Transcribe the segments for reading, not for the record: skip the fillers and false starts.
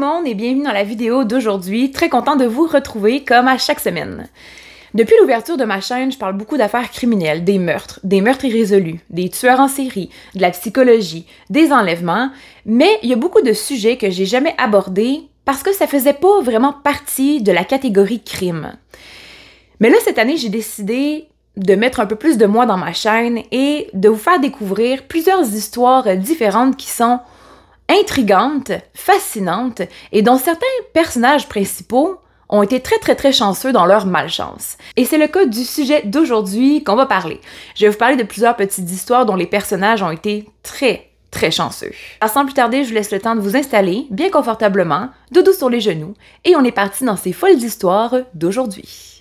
le monde et bienvenue dans la vidéo d'aujourd'hui. Très content de vous retrouver comme à chaque semaine. Depuis l'ouverture de ma chaîne, je parle beaucoup d'affaires criminelles, des meurtres irrésolus, des tueurs en série, de la psychologie, des enlèvements, mais il y a beaucoup de sujets que j'ai jamais abordés parce que ça faisait pas vraiment partie de la catégorie crime. Mais là, cette année, j'ai décidé de mettre un peu plus de moi dans ma chaîne et de vous faire découvrir plusieurs histoires différentes qui sont intrigantes, fascinantes et dont certains personnages principaux ont été très chanceux dans leur malchance. Et c'est le cas du sujet d'aujourd'hui qu'on va parler. Je vais vous parler de plusieurs petites histoires dont les personnages ont été très chanceux. Alors sans plus tarder, je vous laisse le temps de vous installer bien confortablement, dodo sur les genoux, et on est parti dans ces folles histoires d'aujourd'hui.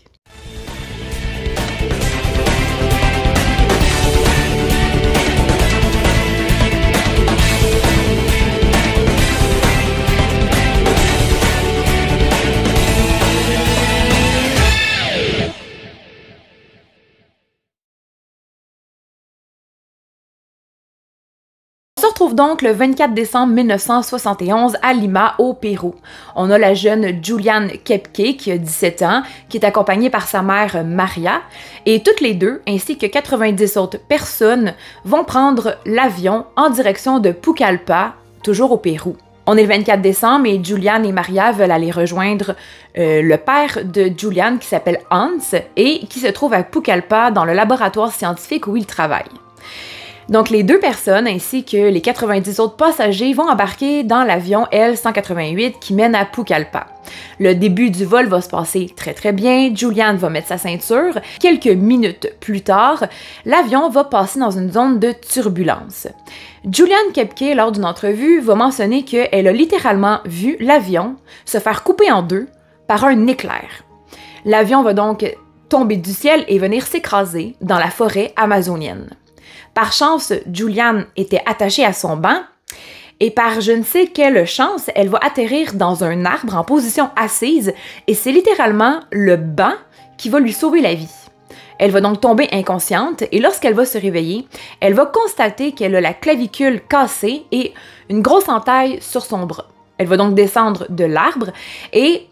On se retrouve donc le 24 décembre 1971 à Lima, au Pérou. On a la jeune Julianne Kepke, qui a 17 ans, qui est accompagnée par sa mère Maria, et toutes les deux, ainsi que 90 autres personnes, vont prendre l'avion en direction de Pucallpa, toujours au Pérou. On est le 24 décembre et Julianne et Maria veulent aller rejoindre le père de Julianne, qui s'appelle Hans, et qui se trouve à Pucallpa dans le laboratoire scientifique où il travaille. Donc, les deux personnes ainsi que les 90 autres passagers vont embarquer dans l'avion L-188 qui mène à Pucallpa. Le début du vol va se passer très bien, Julianne va mettre sa ceinture. Quelques minutes plus tard, l'avion va passer dans une zone de turbulence. Julianne Kepke, lors d'une entrevue, va mentionner qu'elle a littéralement vu l'avion se faire couper en deux par un éclair. L'avion va donc tomber du ciel et venir s'écraser dans la forêt amazonienne. Par chance, Julianne était attachée à son banc et par je ne sais quelle chance, elle va atterrir dans un arbre en position assise et c'est littéralement le banc qui va lui sauver la vie. Elle va donc tomber inconsciente et lorsqu'elle va se réveiller, elle va constater qu'elle a la clavicule cassée et une grosse entaille sur son bras. Elle va donc descendre de l'arbre et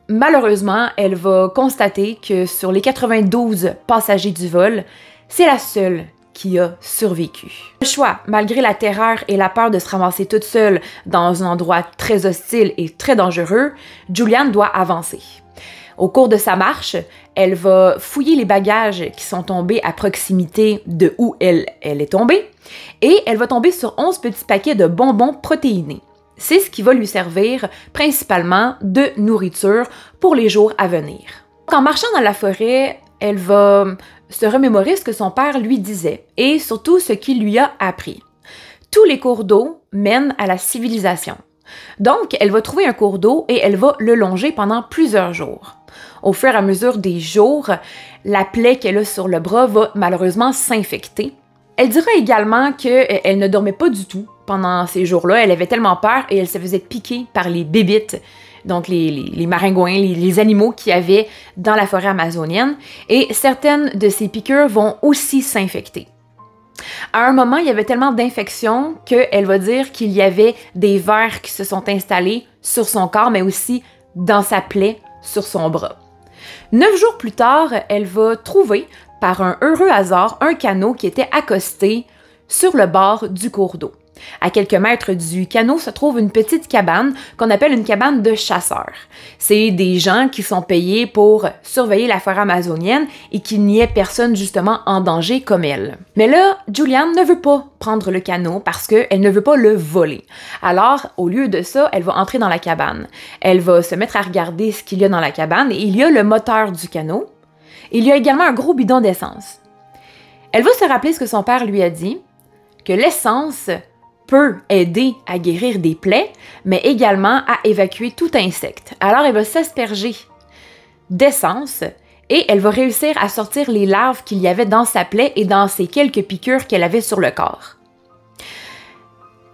malheureusement, elle va constater que sur les 92 passagers du vol, c'est la seule qui a survécu. Le choix, malgré la terreur et la peur de se ramasser toute seule dans un endroit très hostile et très dangereux, Julianne doit avancer. Au cours de sa marche, elle va fouiller les bagages qui sont tombés à proximité de où elle est tombée et elle va tomber sur 11 petits paquets de bonbons protéinés. C'est ce qui va lui servir principalement de nourriture pour les jours à venir. En marchant dans la forêt, elle va se remémorer ce que son père lui disait et surtout ce qu'il lui a appris. Tous les cours d'eau mènent à la civilisation. Donc, elle va trouver un cours d'eau et elle va le longer pendant plusieurs jours. Au fur et à mesure des jours, la plaie qu'elle a sur le bras va malheureusement s'infecter. Elle dira également qu'elle ne dormait pas du tout pendant ces jours-là. Elle avait tellement peur et elle se faisait piquer par les bébites, donc les maringouins, les animaux qu'il y avait dans la forêt amazonienne, et certaines de ces piqûres vont aussi s'infecter. À un moment, il y avait tellement d'infections qu'elle va dire qu'il y avait des vers qui se sont installés sur son corps, mais aussi dans sa plaie sur son bras. 9 jours plus tard, elle va trouver, par un heureux hasard, un canot qui était accosté sur le bord du cours d'eau. À quelques mètres du canot se trouve une petite cabane qu'on appelle une cabane de chasseurs. C'est des gens qui sont payés pour surveiller la forêt amazonienne et qu'il n'y ait personne justement en danger comme elle. Mais là, Julianne ne veut pas prendre le canot parce qu'elle ne veut pas le voler. Alors, au lieu de ça, elle va entrer dans la cabane. Elle va se mettre à regarder ce qu'il y a dans la cabane et il y a le moteur du canot. Il y a également un gros bidon d'essence. Elle va se rappeler ce que son père lui a dit, que l'essence peut aider à guérir des plaies, mais également à évacuer tout insecte. Alors, elle va s'asperger d'essence et elle va réussir à sortir les larves qu'il y avait dans sa plaie et dans ces quelques piqûres qu'elle avait sur le corps.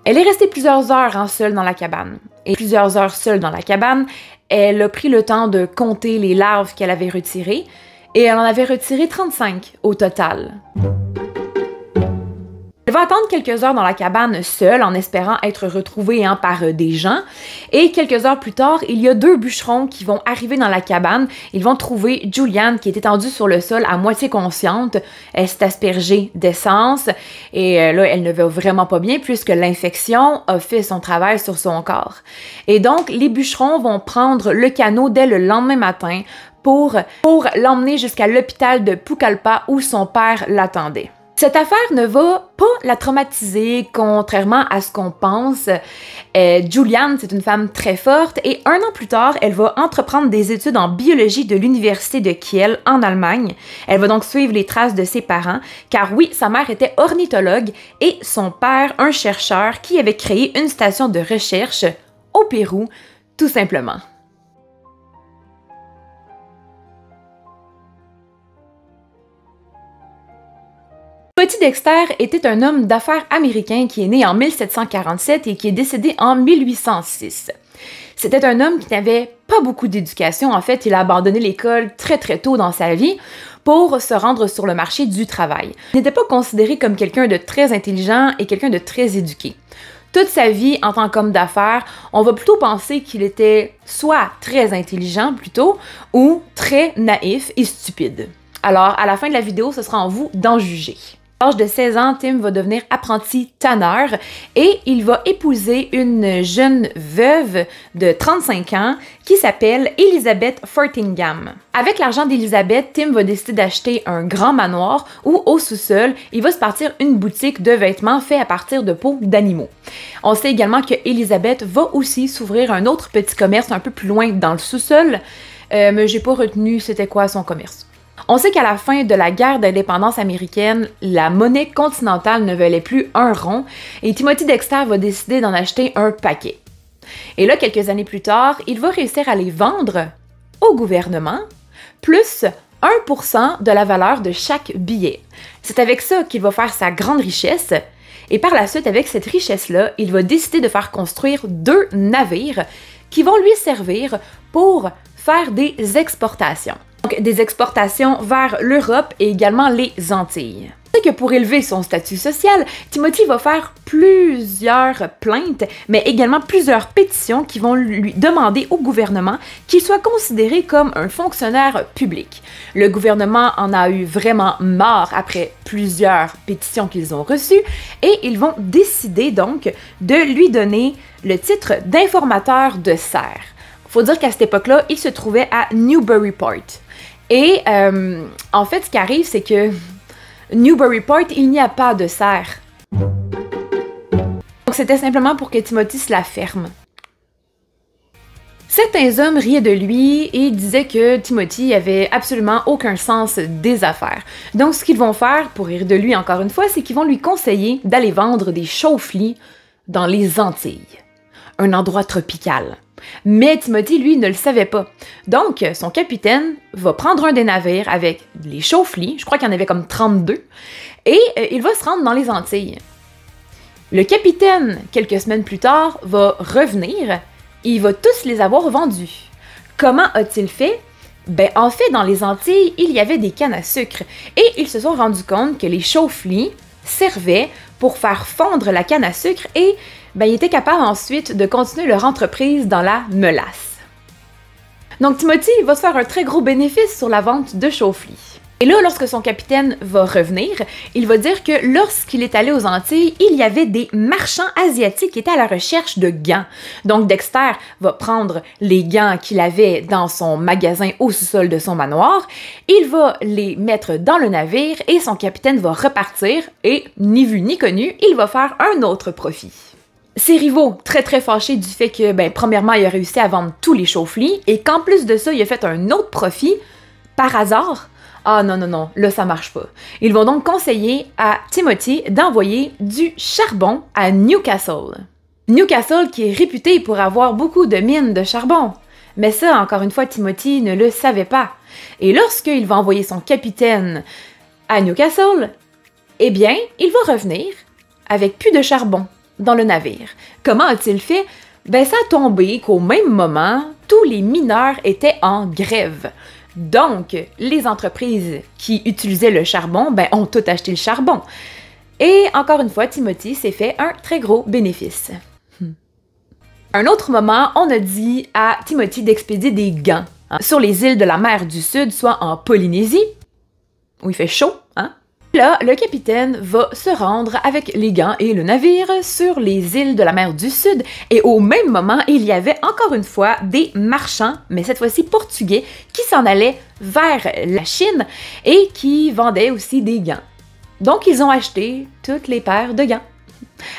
Elle est restée plusieurs heures seule dans la cabane. Et plusieurs heures seule dans la cabane, elle a pris le temps de compter les larves qu'elle avait retirées et elle en avait retiré 35 au total. Elle va attendre quelques heures dans la cabane seul en espérant être retrouvé par des gens. Et quelques heures plus tard, il y a deux bûcherons qui vont arriver dans la cabane. Ils vont trouver Julianne qui est étendue sur le sol à moitié consciente. Elle s'est aspergée d'essence et là, elle ne va vraiment pas bien puisque l'infection a fait son travail sur son corps. Et donc, les bûcherons vont prendre le canot dès le lendemain matin pour l'emmener jusqu'à l'hôpital de Pucallpa où son père l'attendait. Cette affaire ne va pas la traumatiser, contrairement à ce qu'on pense. Julianne, c'est une femme très forte et 1 an plus tard, elle va entreprendre des études en biologie de l'université de Kiel en Allemagne. Elle va donc suivre les traces de ses parents, car oui, sa mère était ornithologue et son père, un chercheur qui avait créé une station de recherche au Pérou, tout simplement. Timothy Dexter était un homme d'affaires américain qui est né en 1747 et qui est décédé en 1806. C'était un homme qui n'avait pas beaucoup d'éducation. En fait, il a abandonné l'école très tôt dans sa vie pour se rendre sur le marché du travail. Il n'était pas considéré comme quelqu'un de très intelligent et quelqu'un de très éduqué. Toute sa vie, en tant qu'homme d'affaires, on va plutôt penser qu'il était soit très intelligent plutôt, ou très naïf et stupide. Alors, à la fin de la vidéo, ce sera en vous d'en juger. À l'âge de 16 ans, Tim va devenir apprenti tanneur et il va épouser une jeune veuve de 35 ans qui s'appelle Elizabeth Fortingham. Avec l'argent d'Elizabeth, Tim va décider d'acheter un grand manoir où, au sous-sol, il va se partir une boutique de vêtements faits à partir de peaux d'animaux. On sait également que Elizabeth va aussi s'ouvrir un autre petit commerce un peu plus loin dans le sous-sol, mais j'ai pas retenu c'était quoi son commerce. On sait qu'à la fin de la guerre d'indépendance américaine, la monnaie continentale ne valait plus un rond et Timothy Dexter va décider d'en acheter un paquet. Et là, quelques années plus tard, il va réussir à les vendre au gouvernement, plus 1% de la valeur de chaque billet. C'est avec ça qu'il va faire sa grande richesse et par la suite, avec cette richesse-là, il va décider de faire construire 2 navires qui vont lui servir pour faire des exportations. Donc, des exportations vers l'Europe et également les Antilles. C'est que pour élever son statut social, Timothy va faire plusieurs plaintes, mais également plusieurs pétitions qui vont lui demander au gouvernement qu'il soit considéré comme un fonctionnaire public. Le gouvernement en a eu vraiment marre après plusieurs pétitions qu'ils ont reçues et ils vont décider donc de lui donner le titre d'informateur de serre. Faut dire qu'à cette époque-là, il se trouvait à Newburyport. Et en fait, ce qui arrive, c'est que Newburyport, il n'y a pas de serre. Donc c'était simplement pour que Timothy se la ferme. Certains hommes riaient de lui et disaient que Timothy avait absolument aucun sens des affaires. Donc ce qu'ils vont faire, pour rire de lui encore une fois, c'est qu'ils vont lui conseiller d'aller vendre des chauffe-lits dans les Antilles, un endroit tropical. Mais Timothy, lui, ne le savait pas. Donc, son capitaine va prendre un des navires avec les chauffe-lits, je crois qu'il y en avait comme 32, et il va se rendre dans les Antilles. Le capitaine, quelques semaines plus tard, va revenir, et il va tous les avoir vendus. Comment a-t-il fait? Ben, en fait, dans les Antilles, il y avait des cannes à sucre, et ils se sont rendus compte que les chauffe-lits servaient pour faire fondre la canne à sucre et ben, ils étaient capables ensuite de continuer leur entreprise dans la mélasse. Donc Timothy va se faire un très gros bénéfice sur la vente de chauffe-lits. Et là, lorsque son capitaine va revenir, il va dire que lorsqu'il est allé aux Antilles, il y avait des marchands asiatiques qui étaient à la recherche de gants. Donc Dexter va prendre les gants qu'il avait dans son magasin au sous-sol de son manoir, il va les mettre dans le navire et son capitaine va repartir et, ni vu ni connu, il va faire un autre profit. Ses rivaux, très fâchés du fait que, ben, premièrement, il a réussi à vendre tous les chauffe-lits et qu'en plus de ça, il a fait un autre profit, par hasard. Ah non, là ça marche pas. Ils vont donc conseiller à Timothy d'envoyer du charbon à Newcastle. Newcastle qui est réputé pour avoir beaucoup de mines de charbon. Mais ça, encore une fois, Timothy ne le savait pas. Et lorsqu'il va envoyer son capitaine à Newcastle, eh bien, il va revenir avec plus de charbon dans le navire. Comment a-t-il fait? Ben, ça a tombé qu'au même moment, tous les mineurs étaient en grève. Donc, les entreprises qui utilisaient le charbon, ben, ont tout acheté le charbon. Et encore une fois, Timothy s'est fait un très gros bénéfice. Un autre moment, on a dit à Timothy d'expédier des gants sur les îles de la mer du Sud, soit en Polynésie, où il fait chaud, hein? Là, le capitaine va se rendre avec les gants et le navire sur les îles de la mer du Sud, et au même moment, il y avait encore une fois des marchands, mais cette fois-ci portugais, qui s'en allaient vers la Chine et qui vendaient aussi des gants. Donc, ils ont acheté toutes les paires de gants.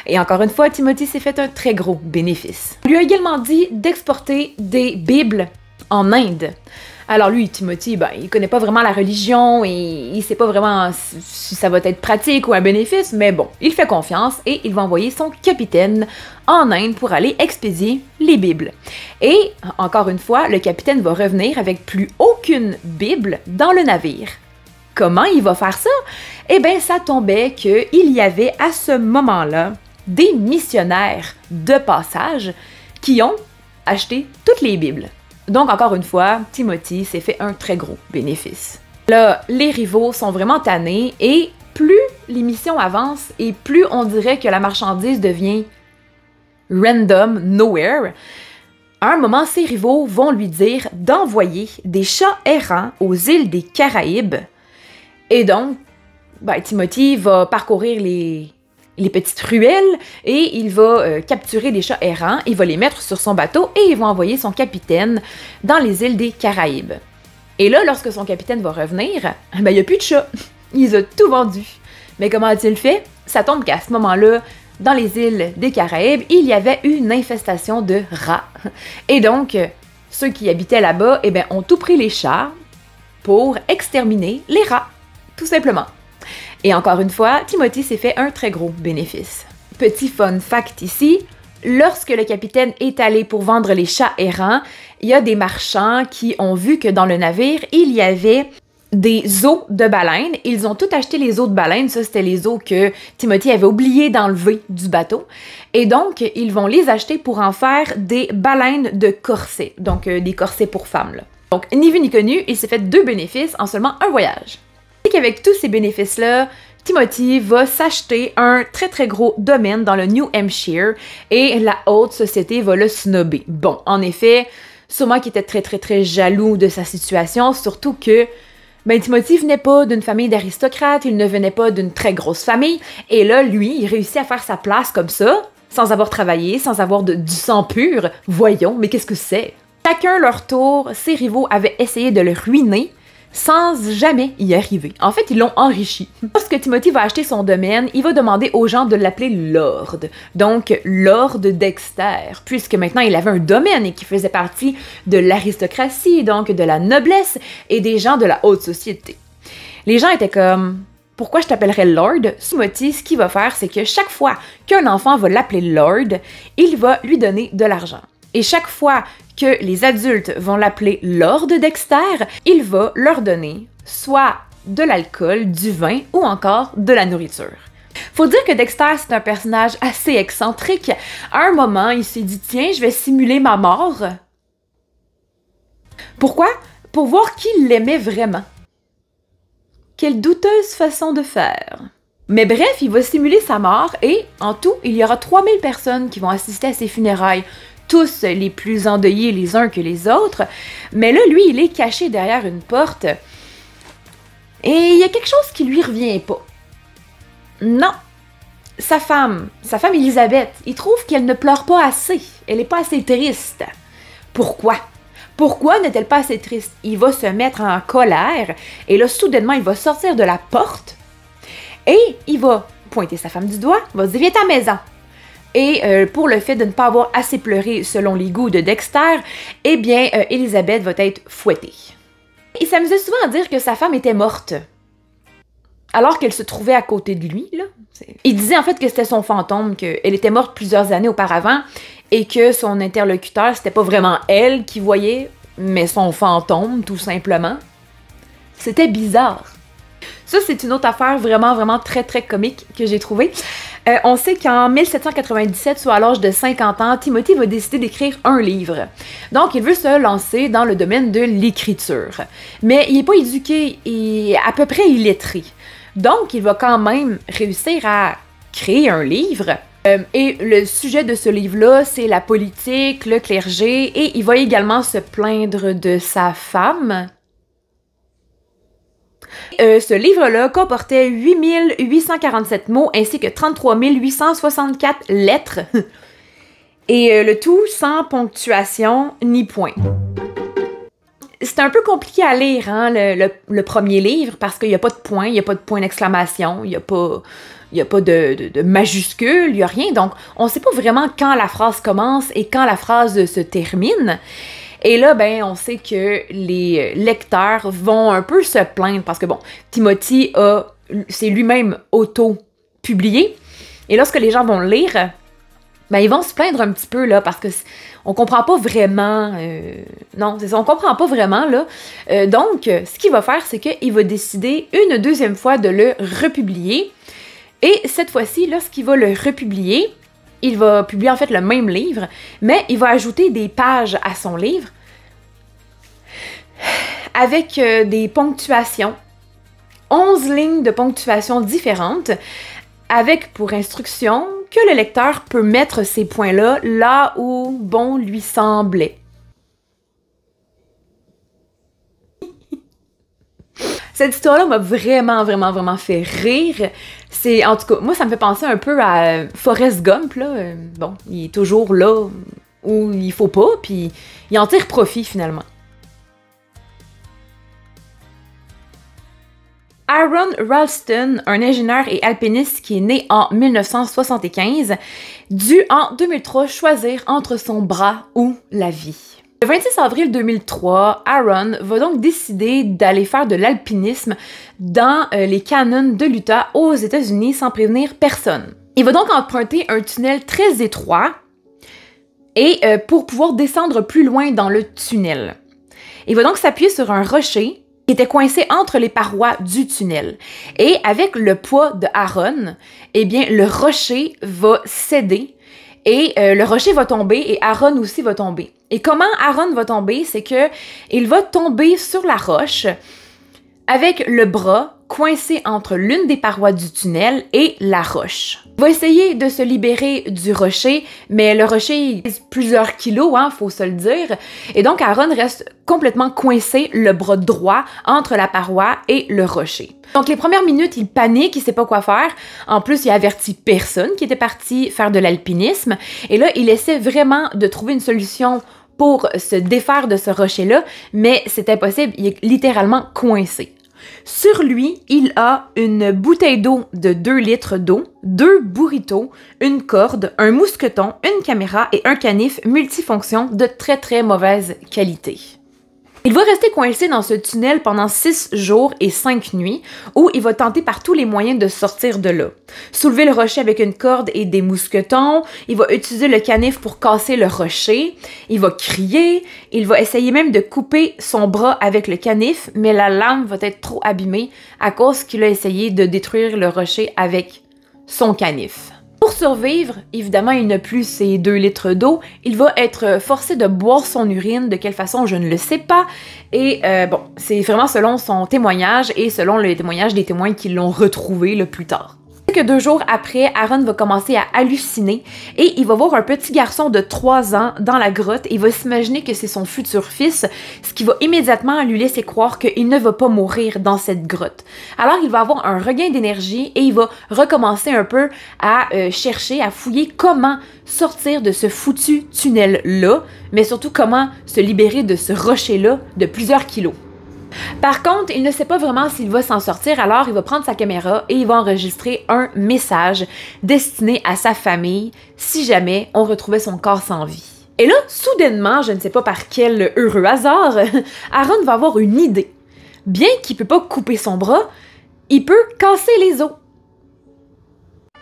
Et encore une fois, Timothy s'est fait un très gros bénéfice. On lui a également dit d'exporter des Bibles en Inde. Alors lui, Timothy, il connaît pas vraiment la religion et il sait pas vraiment si ça va être pratique ou un bénéfice, mais bon, il fait confiance et il va envoyer son capitaine en Inde pour aller expédier les Bibles. Et encore une fois, le capitaine va revenir avec plus aucune Bible dans le navire. Comment il va faire ça? Eh bien, ça tombait qu'il y avait à ce moment-là des missionnaires de passage qui ont acheté toutes les Bibles. Donc, encore une fois, Timothy s'est fait un très gros bénéfice. Là, les rivaux sont vraiment tannés et plus l'émission avance et plus on dirait que la marchandise devient random, nowhere. À un moment, ses rivaux vont lui dire d'envoyer des chats errants aux îles des Caraïbes. Et donc, Timothy va parcourir les petites ruelles et il va capturer des chats errants, il va les mettre sur son bateau et il va envoyer son capitaine dans les îles des Caraïbes. Et là, lorsque son capitaine va revenir, il n'y a plus de chats. Il a tout vendu. Mais comment a-t-il fait? Ça tombe qu'à ce moment-là, dans les îles des Caraïbes, il y avait une infestation de rats. Et donc, ceux qui habitaient là-bas, ont tout pris les chats pour exterminer les rats. Tout simplement. Et encore une fois, Timothy s'est fait un très gros bénéfice. Petit fun fact ici, lorsque le capitaine est allé pour vendre les chats errants, il y a des marchands qui ont vu que dans le navire, il y avait des os de baleine. Ils ont tout acheté les os de baleine, ça c'était les os que Timothy avait oublié d'enlever du bateau. Et donc, ils vont les acheter pour en faire des baleines de corset, donc des corsets pour femmes. Là. Donc, ni vu ni connu, il s'est fait 2 bénéfices en seulement un voyage. Et qu'avec tous ces bénéfices-là, Timothy va s'acheter un très très gros domaine dans le New Hampshire et la haute société va le snobber. Bon, en effet, sûrement qu'il était très très très jaloux de sa situation, surtout que Timothy venait pas d'une famille d'aristocrates, il ne venait pas d'une très grosse famille, et là, lui, il réussit à faire sa place comme ça, sans avoir travaillé, sans avoir du sang pur. Voyons, mais qu'est-ce que c'est? Chacun leur tour, ses rivaux avaient essayé de le ruiner, sans jamais y arriver. En fait, ils l'ont enrichi. Lorsque Timothy va acheter son domaine, il va demander aux gens de l'appeler Lord. Donc, Lord Dexter, puisque maintenant il avait un domaine et qu'il faisait partie de l'aristocratie, donc de la noblesse et des gens de la haute société. Les gens étaient comme... Pourquoi je t'appellerais Lord? Timothy, ce qu'il va faire, c'est que chaque fois qu'un enfant va l'appeler Lord, il va lui donner de l'argent. Et chaque fois que les adultes vont l'appeler Lord Dexter, il va leur donner soit de l'alcool, du vin ou encore de la nourriture. Faut dire que Dexter, c'est un personnage assez excentrique. À un moment, il s'est dit « Tiens, je vais simuler ma mort. » Pourquoi? Pour voir qui l'aimait vraiment. Quelle douteuse façon de faire. Mais bref, il va simuler sa mort et, en tout, il y aura 3000 personnes qui vont assister à ses funérailles. Tous les plus endeuillés les uns que les autres, mais là, lui, il est caché derrière une porte, et il y a quelque chose qui lui revient pas. Non, sa femme Elisabeth, il trouve qu'elle ne pleure pas assez, elle est pas assez triste. Pourquoi? Pourquoi n'est-elle pas assez triste? Il va se mettre en colère, et là, soudainement, il va sortir de la porte, et il va pointer sa femme du doigt, il va dire « Viens à la maison ». Et pour le fait de ne pas avoir assez pleuré selon les goûts de Dexter, Elisabeth va être fouettée. Il s'amusait souvent à dire que sa femme était morte, alors qu'elle se trouvait à côté de lui. Là. Il disait en fait que c'était son fantôme, qu'elle était morte plusieurs années auparavant, et que son interlocuteur, c'était pas vraiment elle qui voyait, mais son fantôme, tout simplement. C'était bizarre. Ça, c'est une autre affaire vraiment, vraiment très, très comique que j'ai trouvée. On sait qu'en 1797, soit à l'âge de 50 ans, Timothy va décider d'écrire un livre. Donc, il veut se lancer dans le domaine de l'écriture. Mais il n'est pas éduqué et à peu près illettré. Donc, il va quand même réussir à créer un livre. Et le sujet de ce livre-là, c'est la politique, le clergé, et il va également se plaindre de sa femme. Ce livre-là comportait 8847 mots ainsi que 33 864 lettres. Et le tout sans ponctuation ni point. C'est un peu compliqué à lire, hein, le premier livre, parce qu'il n'y a pas de point, il n'y a pas de point d'exclamation, il n'y a pas de majuscule, il n'y a rien. Donc, on ne sait pas vraiment quand la phrase commence et quand la phrase se termine. Et là, ben, on sait que les lecteurs vont un peu se plaindre parce que, bon, Timothy c'est lui-même auto-publié. Et lorsque les gens vont le lire, ben, ils vont se plaindre un petit peu, là, parce que on comprend pas vraiment... non, c'est ça, on comprend pas vraiment, là. Donc, ce qu'il va faire, c'est qu'il va décider une deuxième fois de le republier. Et cette fois-ci, lorsqu'il va le republier, il va publier en fait le même livre, mais il va ajouter des pages à son livre avec des ponctuations, 11 lignes de ponctuation différentes, avec pour instruction que le lecteur peut mettre ces points-là là où bon lui semblait. Cette histoire-là m'a vraiment fait rire. C'est, en tout cas, moi, ça me fait penser un peu à Forrest Gump, là. Bon, il est toujours là où il faut pas, puis il en tire profit, finalement. Aaron Ralston, un ingénieur et alpiniste qui est né en 1975, dut en 2003 choisir entre son bras ou la vie. Le 26 avril 2003, Aaron va donc décider d'aller faire de l'alpinisme dans les canyons de l'Utah aux États-Unis sans prévenir personne. Il va donc emprunter un tunnel très étroit et pour pouvoir descendre plus loin dans le tunnel. Il va donc s'appuyer sur un rocher qui était coincé entre les parois du tunnel. Et avec le poids de Aaron, eh bien, le rocher va céder et le rocher va tomber et Aaron aussi va tomber. Et comment Aaron va tomber? C'est que il va tomber sur la roche avec le bras coincé entre l'une des parois du tunnel et la roche. Il va essayer de se libérer du rocher, mais le rocher pèse plusieurs kilos, hein, faut se le dire. Et donc Aaron reste complètement coincé, le bras droit, entre la paroi et le rocher. Donc les premières minutes, il panique, il sait pas quoi faire. En plus, il avertit personne qui était parti faire de l'alpinisme. Et là, il essaie vraiment de trouver une solution pour se défaire de ce rocher-là, mais c'est impossible, il est littéralement coincé. Sur lui, il a une bouteille d'eau de 2 litres d'eau, 2 burritos, une corde, un mousqueton, une caméra et un canif multifonction de très mauvaise qualité. Il va rester coincé dans ce tunnel pendant 6 jours et 5 nuits, où il va tenter par tous les moyens de sortir de là. Soulever le rocher avec une corde et des mousquetons, il va utiliser le canif pour casser le rocher, il va crier, il va essayer même de couper son bras avec le canif, mais la lame va être trop abîmée à cause qu'il a essayé de détruire le rocher avec son canif. Pour survivre, évidemment, il n'a plus ses 2 litres d'eau. Il va être forcé de boire son urine. De quelle façon, je ne le sais pas. Et bon, c'est vraiment selon son témoignage et selon le témoignage des témoins qui l'ont retrouvé le plus tard. Que 2 jours après, Aaron va commencer à halluciner et il va voir un petit garçon de 3 ans dans la grotte et il va s'imaginer que c'est son futur fils, ce qui va immédiatement lui laisser croire qu'il ne va pas mourir dans cette grotte. Alors il va avoir un regain d'énergie et il va recommencer un peu à chercher, à fouiller comment sortir de ce foutu tunnel-là, mais surtout comment se libérer de ce rocher-là de plusieurs kilos. Par contre, il ne sait pas vraiment s'il va s'en sortir, alors il va prendre sa caméra et il va enregistrer un message destiné à sa famille si jamais on retrouvait son corps sans vie. Et là, soudainement, je ne sais pas par quel heureux hasard, Aaron va avoir une idée. Bien qu'il ne peut pas couper son bras, il peut casser les os.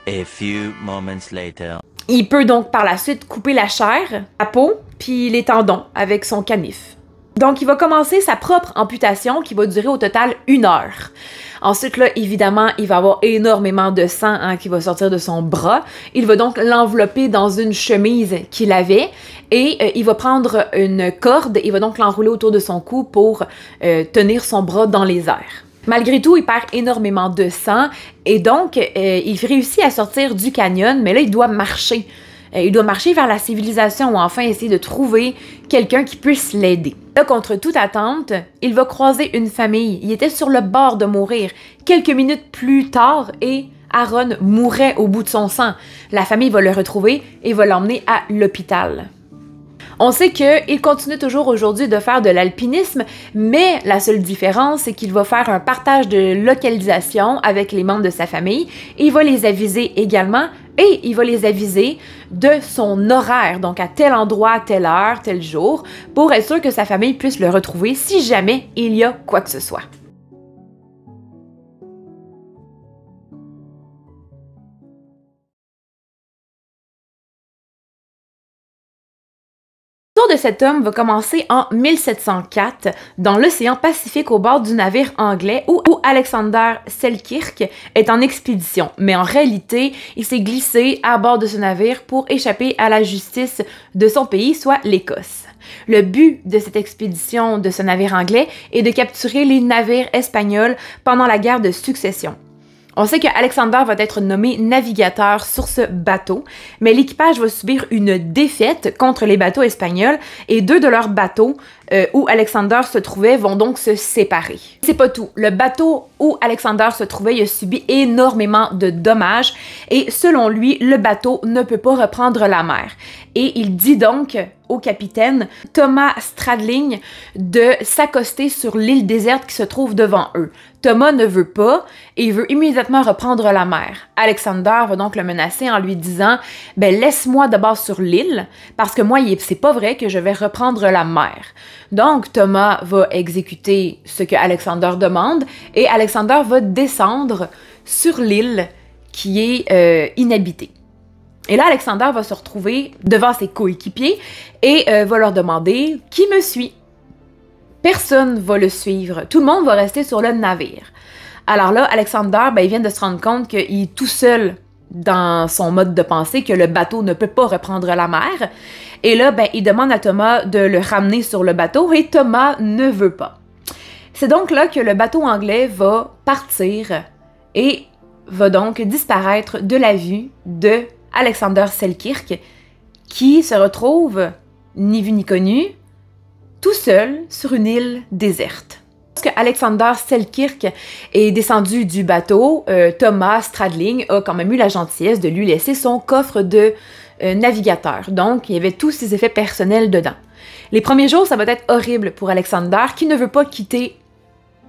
A few moments later. Il peut donc par la suite couper la chair, la peau, puis les tendons avec son canif. Donc, il va commencer sa propre amputation qui va durer au total 1 heure. Ensuite, là, évidemment, il va avoir énormément de sang qui va sortir de son bras. Il va donc l'envelopper dans une chemise qu'il avait et il va prendre une corde et va donc l'enrouler autour de son cou pour tenir son bras dans les airs. Malgré tout, il perd énormément de sang et donc il réussit à sortir du canyon, mais là, il doit marcher. Il doit marcher vers la civilisation ou enfin essayer de trouver quelqu'un qui puisse l'aider. Là, contre toute attente, il va croiser une famille. Il était sur le bord de mourir. Quelques minutes plus tard, et Aaron mourait au bout de son sang. La famille va le retrouver et va l'emmener à l'hôpital. On sait qu'il continue toujours aujourd'hui de faire de l'alpinisme, mais la seule différence, c'est qu'il va faire un partage de localisation avec les membres de sa famille. Il va les aviser également et il va les aviser de son horaire, donc à tel endroit, telle heure, tel jour, pour être sûr que sa famille puisse le retrouver si jamais il y a quoi que ce soit. L'histoire de cet homme va commencer en 1704 dans l'océan Pacifique au bord du navire anglais où Alexander Selkirk est en expédition. Mais en réalité, il s'est glissé à bord de ce navire pour échapper à la justice de son pays, soit l'Écosse. Le but de cette expédition de ce navire anglais est de capturer les navires espagnols pendant la guerre de succession. On sait qu'Alexander va être nommé navigateur sur ce bateau, mais l'équipage va subir une défaite contre les bateaux espagnols et deux de leurs bateaux où Alexander se trouvait vont donc se séparer. C'est pas tout. Le bateau où Alexander se trouvait, il a subi énormément de dommages et selon lui, le bateau ne peut pas reprendre la mer. Et il dit donc au capitaine Thomas Stradling de s'accoster sur l'île déserte qui se trouve devant eux. Thomas ne veut pas et il veut immédiatement reprendre la mer. Alexander va donc le menacer en lui disant « Ben laisse-moi d'abord sur l'île parce que moi, c'est pas vrai que je vais reprendre la mer. » Donc Thomas va exécuter ce que Alexander demande et Alexander va descendre sur l'île qui est inhabitée. Et là, Alexander va se retrouver devant ses coéquipiers et va leur demander « Qui me suit? » Personne va le suivre. Tout le monde va rester sur le navire. Alors là, Alexander, il vient de se rendre compte qu'il est tout seul dans son mode de pensée, que le bateau ne peut pas reprendre la mer. Et là, il demande à Thomas de le ramener sur le bateau et Thomas ne veut pas. C'est donc là que le bateau anglais va partir et va donc disparaître de la vue de Alexander Selkirk, qui se retrouve, ni vu ni connu, tout seul sur une île déserte. Lorsque Alexander Selkirk est descendu du bateau, Thomas Stradling a quand même eu la gentillesse de lui laisser son coffre de navigateur. Donc, il y avait tous ses effets personnels dedans. Les premiers jours, ça va être horrible pour Alexander, qui ne veut pas quitter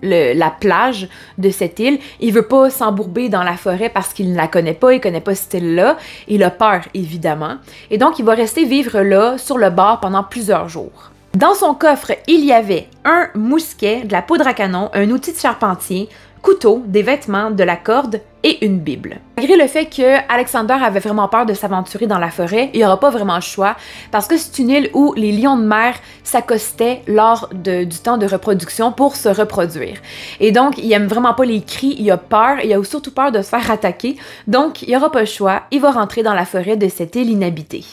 la plage de cette île. Il veut pas s'embourber dans la forêt parce qu'il ne la connaît pas, il connaît pas cette île-là. Il a peur, évidemment. Et donc, il va rester vivre là, sur le bord, pendant plusieurs jours. Dans son coffre, il y avait un mousquet, de la poudre à canon, un outil de charpentier, couteau, des vêtements, de la corde et une Bible. Malgré le fait que Alexander avait vraiment peur de s'aventurer dans la forêt, il n'y aura pas vraiment le choix parce que c'est une île où les lions de mer s'accostaient lors du temps de reproduction pour se reproduire. Et donc, il aime vraiment pas les cris, il a peur, il a surtout peur de se faire attaquer. Donc, il n'y aura pas le choix, il va rentrer dans la forêt de cette île inhabitée.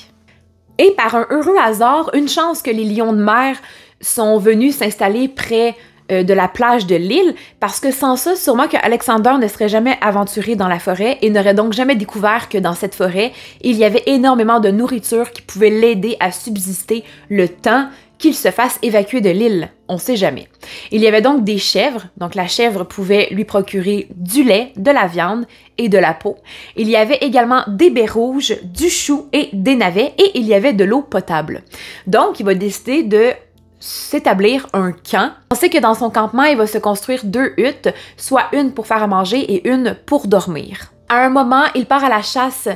Et par un heureux hasard, une chance que les lions de mer sont venus s'installer près de la plage de l'île, parce que sans ça, sûrement que Alexander ne serait jamais aventuré dans la forêt et n'aurait donc jamais découvert que dans cette forêt, il y avait énormément de nourriture qui pouvait l'aider à subsister le temps qu'il se fasse évacuer de l'île. On sait jamais. Il y avait donc des chèvres, donc la chèvre pouvait lui procurer du lait, de la viande et de la peau. Il y avait également des baies rouges, du chou et des navets, et il y avait de l'eau potable. Donc, il va décider de s'établir un camp. On sait que dans son campement, il va se construire 2 huttes, soit une pour faire à manger et une pour dormir. À un moment, il part à la chasse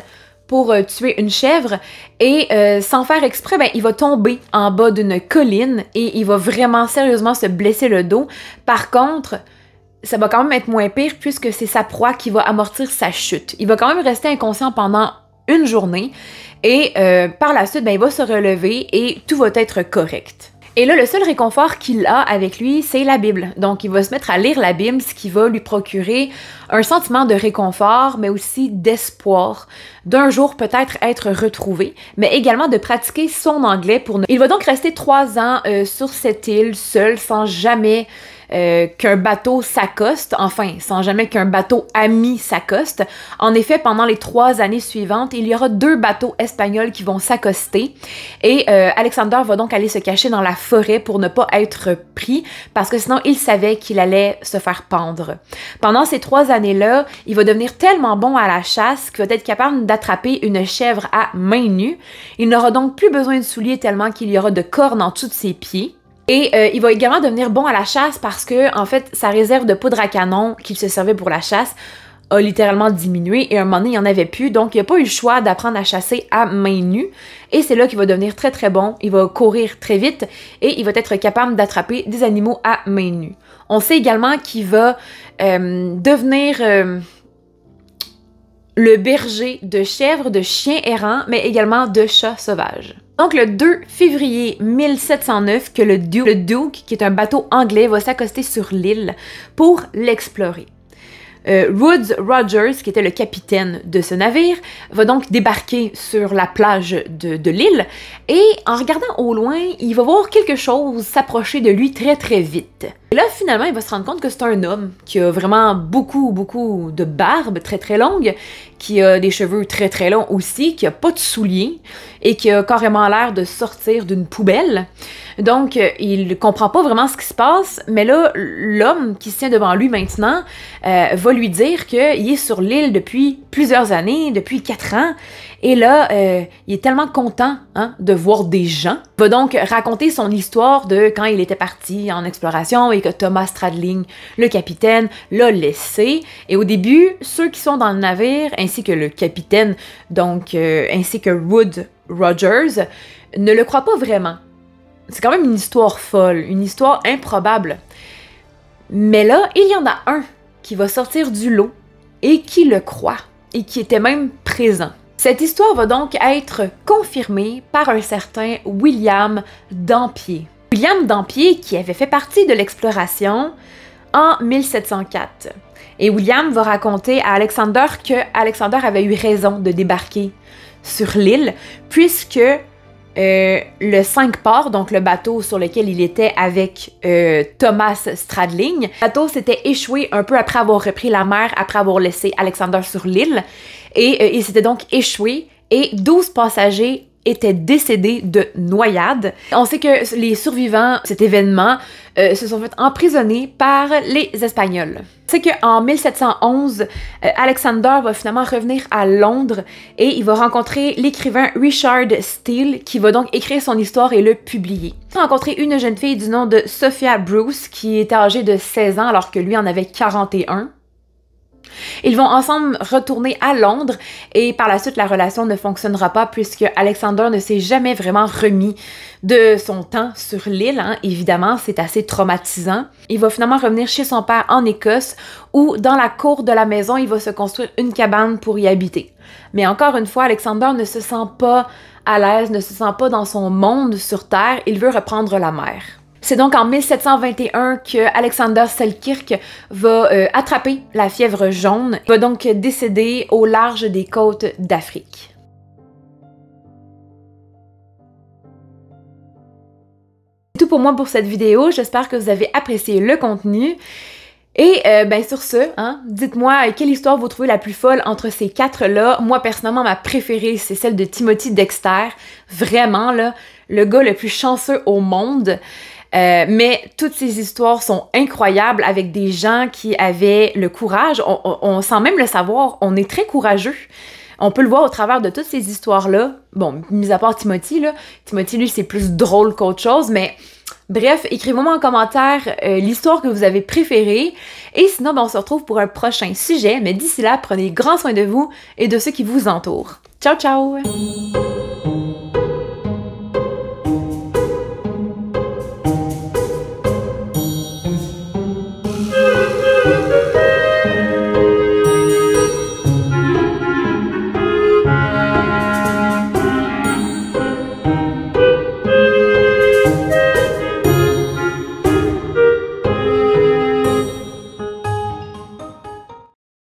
pour tuer une chèvre et sans faire exprès, il va tomber en bas d'une colline et il va vraiment sérieusement se blesser le dos. Par contre, ça va quand même être moins pire puisque c'est sa proie qui va amortir sa chute. Il va quand même rester inconscient pendant une journée et par la suite, il va se relever et tout va être correct. Et là, le seul réconfort qu'il a avec lui, c'est la Bible. Donc, il va se mettre à lire la Bible, ce qui va lui procurer un sentiment de réconfort, mais aussi d'espoir, d'un jour peut-être être retrouvé, mais également de pratiquer son anglais pour... Il va donc rester 3 ans sur cette île, seul, sans jamais qu'un bateau s'accoste, enfin, sans jamais qu'un bateau ami s'accoste. En effet, pendant les 3 années suivantes, il y aura 2 bateaux espagnols qui vont s'accoster et Alexander va donc aller se cacher dans la forêt pour ne pas être pris parce que sinon il savait qu'il allait se faire pendre. Pendant ces 3 années-là, il va devenir tellement bon à la chasse qu'il va être capable d'attraper une chèvre à main nue. Il n'aura donc plus besoin de souliers tellement qu'il y aura de cornes en dessous de ses pieds. Et il va également devenir bon à la chasse parce que, en fait, sa réserve de poudre à canon qu'il se servait pour la chasse a littéralement diminué et à un moment donné, il n'y en avait plus. Donc, il n'a pas eu le choix d'apprendre à chasser à main nue. Et c'est là qu'il va devenir très très bon. Il va courir très vite et il va être capable d'attraper des animaux à main nue. On sait également qu'il va devenir le berger de chèvres, de chiens errants, mais également de chats sauvages. Donc, le 2 février 1709, que le Duke, qui est un bateau anglais, va s'accoster sur l'île pour l'explorer. Woodes Rogers, qui était le capitaine de ce navire, va donc débarquer sur la plage de l'île et en regardant au loin, il va voir quelque chose s'approcher de lui très très vite. Et là, finalement, il va se rendre compte que c'est un homme qui a vraiment beaucoup de barbe très très longue, qui a des cheveux très très longs aussi, qui a pas de souliers et qui a carrément l'air de sortir d'une poubelle. Donc, il comprend pas vraiment ce qui se passe, mais là, l'homme qui se tient devant lui maintenant va lui dire qu'il est sur l'île depuis plusieurs années, depuis 4 ans, et là, il est tellement content de voir des gens. Il va donc raconter son histoire de quand il était parti en exploration et que Thomas Stradling, le capitaine, l'a laissé. Et au début, ceux qui sont dans le navire, ainsi que le capitaine, donc ainsi que Woodes Rogers, ne le croient pas vraiment. C'est quand même une histoire folle, une histoire improbable. Mais là, il y en a un qui va sortir du lot et qui le croit, et qui était même présent. Cette histoire va donc être confirmée par un certain William Dampier. William Dampier qui avait fait partie de l'exploration en 1704. Et William va raconter à Alexander que Alexander avait eu raison de débarquer sur l'île, puisque le 5 ports, donc le bateau sur lequel il était avec Thomas Stradling, le bateau s'était échoué un peu après avoir repris la mer, après avoir laissé Alexander sur l'île, et il s'était donc échoué, et 12 passagers étaient décédés de noyade. On sait que les survivants de cet événement se sont fait emprisonner par les Espagnols. C'est qu'en 1711, Alexander va finalement revenir à Londres et il va rencontrer l'écrivain Richard Steele qui va donc écrire son histoire et le publier. Il va rencontrer une jeune fille du nom de Sophia Bruce qui était âgée de 16 ans alors que lui en avait 41. Ils vont ensemble retourner à Londres et par la suite la relation ne fonctionnera pas puisque Alexander ne s'est jamais vraiment remis de son temps sur l'île, évidemment c'est assez traumatisant. Il va finalement revenir chez son père en Écosse où dans la cour de la maison il va se construire une cabane pour y habiter. Mais encore une fois Alexander ne se sent pas à l'aise, ne se sent pas dans son monde sur Terre, il veut reprendre la mer. C'est donc en 1721 que Alexander Selkirk va attraper la fièvre jaune, va donc décéder au large des côtes d'Afrique. C'est tout pour moi pour cette vidéo, j'espère que vous avez apprécié le contenu. Et ben sur ce, dites-moi quelle histoire vous trouvez la plus folle entre ces 4-là. Moi, personnellement, ma préférée, c'est celle de Timothy Dexter. Vraiment, là, le gars le plus chanceux au monde. Mais toutes ces histoires sont incroyables avec des gens qui avaient le courage, on sans même le savoir, on est très courageux. On peut le voir au travers de toutes ces histoires-là. Bon, mis à part Timothy, là. Timothy, lui, c'est plus drôle qu'autre chose, mais bref, écrivez-moi en commentaire l'histoire que vous avez préférée. Et sinon, ben, on se retrouve pour un prochain sujet. Mais d'ici là, prenez grand soin de vous et de ceux qui vous entourent. Ciao, ciao!